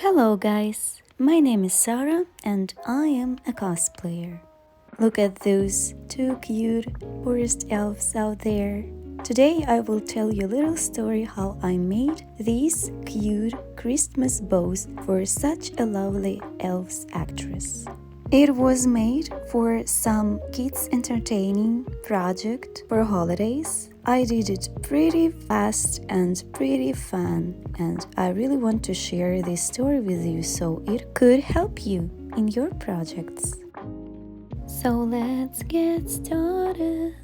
Hello guys, my name is Sarah and I am a cosplayer. Look at those two cute forest elves out there. Today I will tell you a little story how I made these cute Christmas bows for such a lovely elves actress. It was made for some kids entertaining project for holidays. I did it pretty fast and pretty fun, and I really want to share this story with you so it could help you in your projects. So let's get started.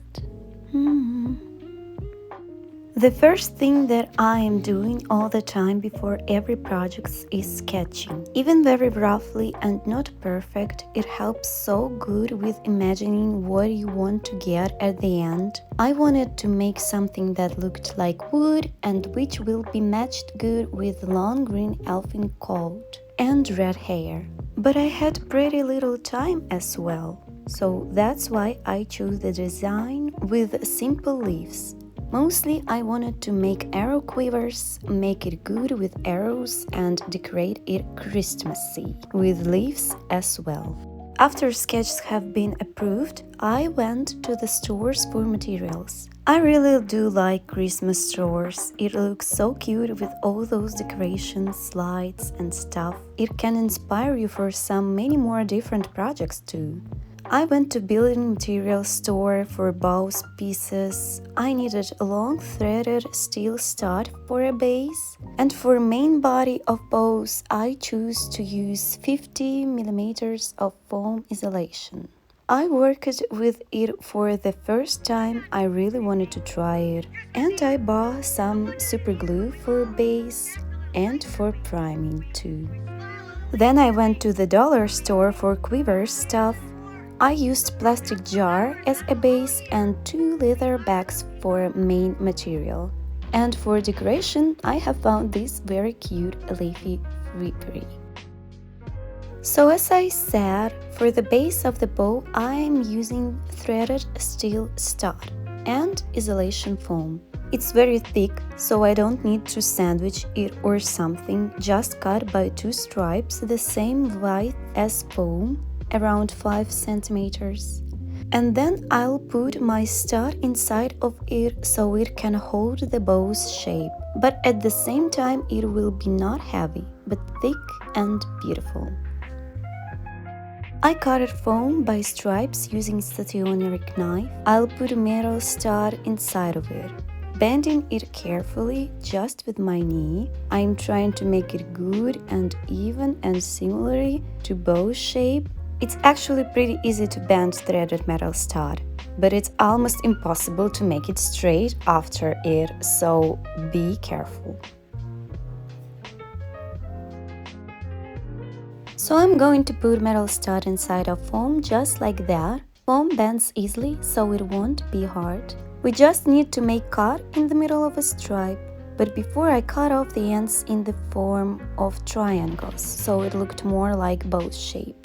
The first thing that I am doing all the time before every project is sketching. Even very roughly and not perfect, it helps so good with imagining what you want to get at the end. I wanted to make something that looked like wood and which will be matched good with long green elfin coat and red hair. But I had pretty little time as well, so that's why I chose the design with simple leaves. Mostly I wanted to make arrow quivers, make it good with arrows and decorate it Christmassy, with leaves as well. After sketches have been approved, I went to the stores for materials. I really do like Christmas stores. It looks so cute with all those decorations, slides and stuff. It can inspire you for many more different projects too. I went to building materials store for bows pieces. I needed a long threaded steel stud for a base, and for main body of bows I choose to use 50 mm of foam insulation. I worked with it for the first time. I really wanted to try it, and I bought some super glue for base and for priming too. Then I went to the dollar store for Quivers stuff. I used plastic jar as a base and 2 leather bags for main material. And for decoration, I have found this very cute leafy frippery. So as I said, for the base of the bow, I am using threaded steel stud and insulation foam. It's very thick, so I don't need to sandwich it or something, just cut by 2 stripes the same width as foam, around 5 centimeters. And then I'll put my stud inside of it so it can hold the bow's shape, but at the same time it will be not heavy, but thick and beautiful. I cut foam by stripes using stationary knife. I'll put a metal stud inside of it, bending it carefully just with my knee. I'm trying to make it good and even and similar to bow shape. It's actually pretty easy to bend threaded metal stud, but it's almost impossible to make it straight after it, so be careful. So I'm going to put metal stud inside of foam just like that. Foam bends easily, so it won't be hard. We just need to make cut in the middle of a stripe, but before I cut off the ends in the form of triangles, so it looked more like bow shape.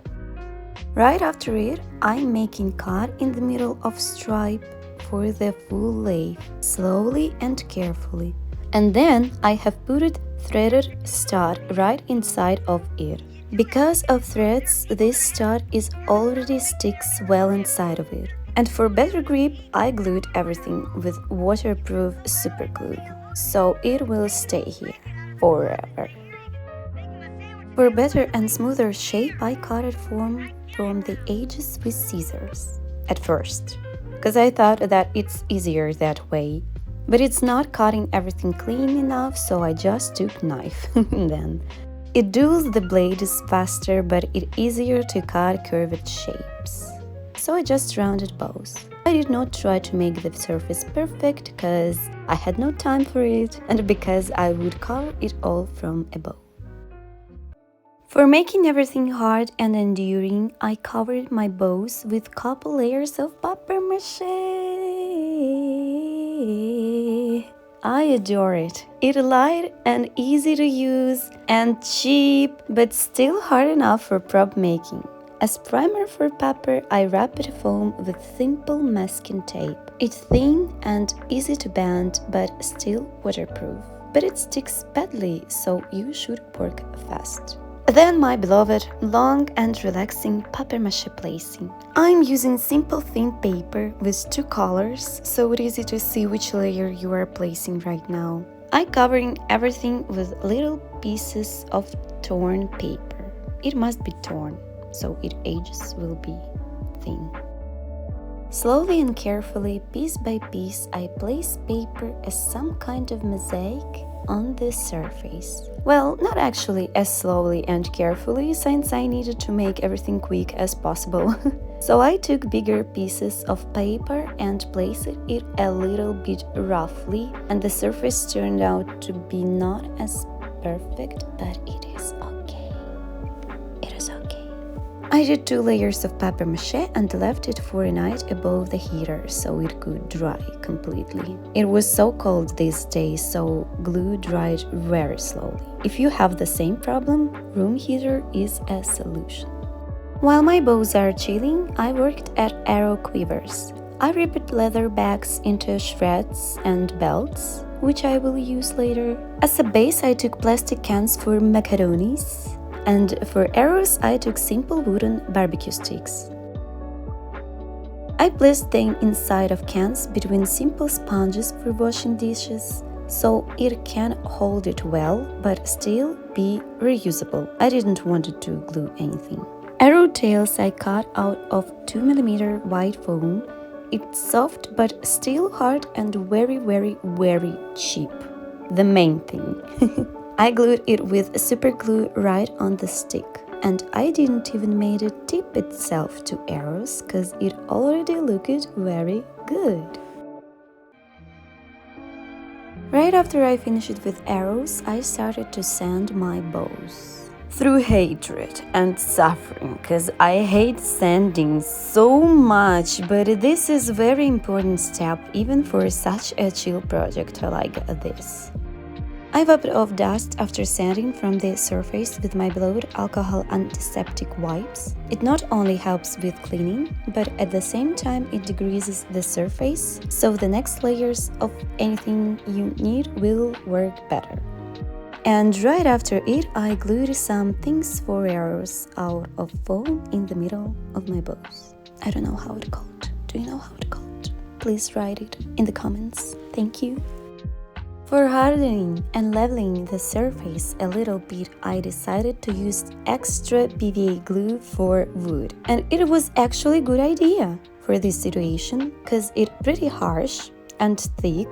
Right after it, I'm making cut in the middle of stripe for the full leaf, slowly and carefully. And then I have put it threaded stud right inside of it. Because of threads, this stud is already sticks well inside of it. And for better grip, I glued everything with waterproof super glue, so it will stay here forever. For better and smoother shape, I cut it from the edges with scissors at first, because I thought that it's easier that way. But it's not cutting everything clean enough, so I just took knife. Then it does the blades faster, but it's easier to cut curved shapes. So I just rounded bows. I did not try to make the surface perfect because I had no time for it and because I would cover it all from above. For making everything hard and enduring, I covered my bows with couple layers of paper-mache. I adore it. It's light and easy to use and cheap, but still hard enough for prop making. As primer for paper, I wrapped foam with simple masking tape. It's thin and easy to bend, but still waterproof. But it sticks badly, so you should work fast. Then my beloved, long and relaxing paper-mache placing. I'm using simple thin paper with 2 colors, so it's easy to see which layer you are placing right now. I'm covering everything with little pieces of torn paper. It must be torn, so its edges will be thin. Slowly and carefully, piece by piece, I place paper as some kind of mosaic on the surface. Well, not actually as slowly and carefully, since I needed to make everything quick as possible. So I took bigger pieces of paper and placed it a little bit roughly, and the surface turned out to be not as perfect, but it is okay. It is okay. I did 2 layers of paper-mache and left it for a night above the heater so it could dry completely. It was so cold these days, so glue dried very slowly. If you have the same problem, room heater is a solution. While my bows are chilling, I worked at arrow quivers. I ripped leather bags into shreds and belts, which I will use later. As a base, I took plastic cans for macaronis. And for arrows, I took simple wooden barbecue sticks. I placed them inside of cans between simple sponges for washing dishes, so it can hold it well, but still be reusable. I didn't want to glue anything. Arrow tails I cut out of 2mm white foam. It's soft but still hard and very, very, very cheap. The main thing. I glued it with super glue right on the stick, and I didn't even make it tip itself to arrows cause it already looked very good. Right after I finished with arrows, I started to sand my bows. Through hatred and suffering, cause I hate sanding so much, but this is a very important step even for such a chill project like this. I wiped off dust after sanding from the surface with my beloved alcohol antiseptic wipes. It not only helps with cleaning, but at the same time it degreases the surface, so the next layers of anything you need will work better. And right after it, I glued some things for arrows out of foam in the middle of my bows. I don't know how it's called. Do you know how it's called? Please write it in the comments. Thank you. For hardening and leveling the surface a little bit, I decided to use extra PVA glue for wood. And it was actually a good idea for this situation, cause it's pretty harsh and thick,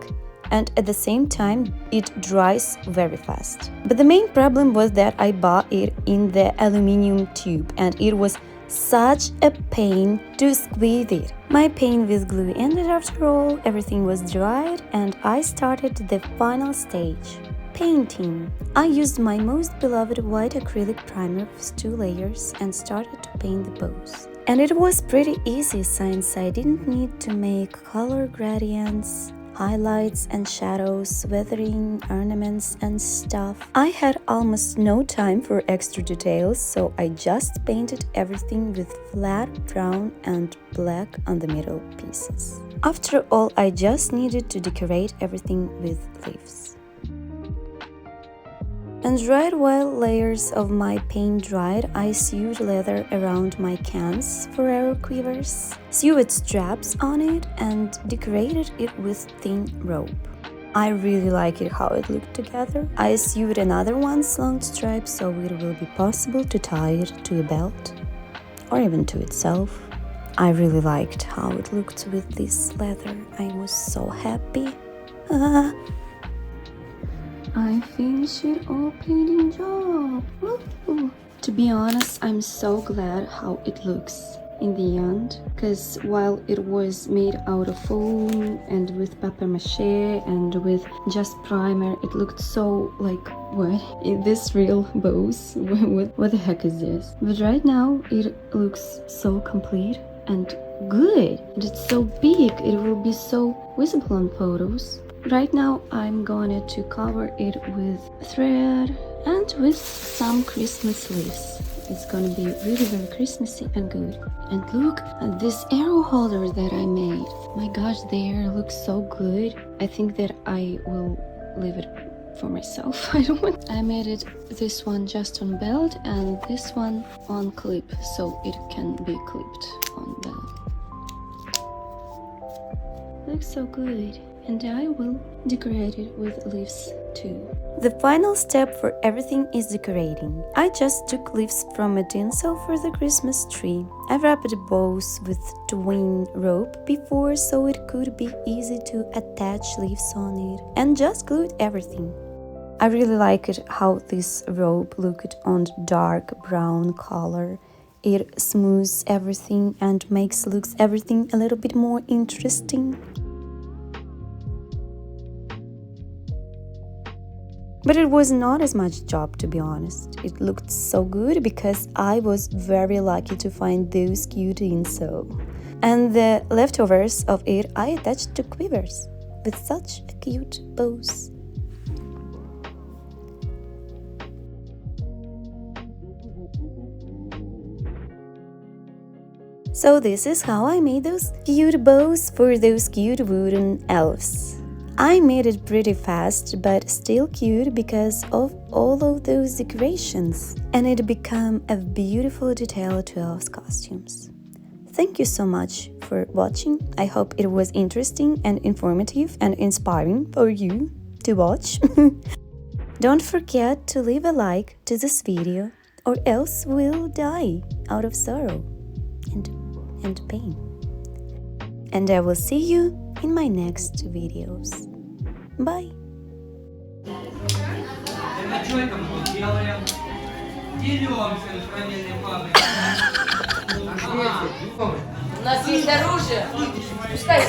and at the same time it dries very fast. But the main problem was that I bought it in the aluminum tube and it was such a pain to squeeze it. My pain with glue ended after all, everything was dried and I started the final stage, painting. I used my most beloved white acrylic primer with 2 layers and started to paint the bows. And it was pretty easy since I didn't need to make color gradients, highlights and shadows, weathering, ornaments and stuff. I had almost no time for extra details, so I just painted everything with flat brown and black on the middle pieces. After all, I just needed to decorate everything with leaves. And right while layers of my paint dried, I sewed leather around my cans for arrow quivers, sewed straps on it, and decorated it with thin rope. I really like it how it looked together. I sewed another one's long stripe so it will be possible to tie it to a belt, or even to itself. I really liked how it looked with this leather. I was so happy. I finished all painting job. Woo! To be honest, I'm so glad how it looks in the end, because while it was made out of foam and with paper-mache and with just primer, it looked so like, what? Is this real bows? What the heck is this? But right now it looks so complete and good. And it's so big, it will be so visible on photos. Right now I'm going to cover it with thread and with some Christmas leaves. It's gonna be really very Christmassy and good. And look at this arrow holder that I made. My gosh, the arrow looks so good. I think that I will leave it for myself. I don't want. I made it this one just on belt and this one on clip, so it can be clipped on belt. Looks so good, and I will decorate it with leaves too. The final step for everything is decorating. I just took leaves from a tinsel for the Christmas tree. I wrapped bows with twine rope before so it could be easy to attach leaves on it, and just glued everything. I really liked how this rope looked on dark brown color. It smooths everything and looks everything a little bit more interesting. But it was not as much job, to be honest. It looked so good because I was very lucky to find those cute tinsel. And the leftovers of it I attached to quivers with such a cute bows. So this is how I made those cute bows for those cute wooden elves. I made it pretty fast, but still cute because of all of those decorations, and it became a beautiful detail to elves' costumes. Thank you so much for watching. I hope it was interesting and informative and inspiring for you to watch. Don't forget to leave a like to this video, or else we'll die out of sorrow and pain. And I will see you in my next videos. Bye! У нас есть оружие. Пускай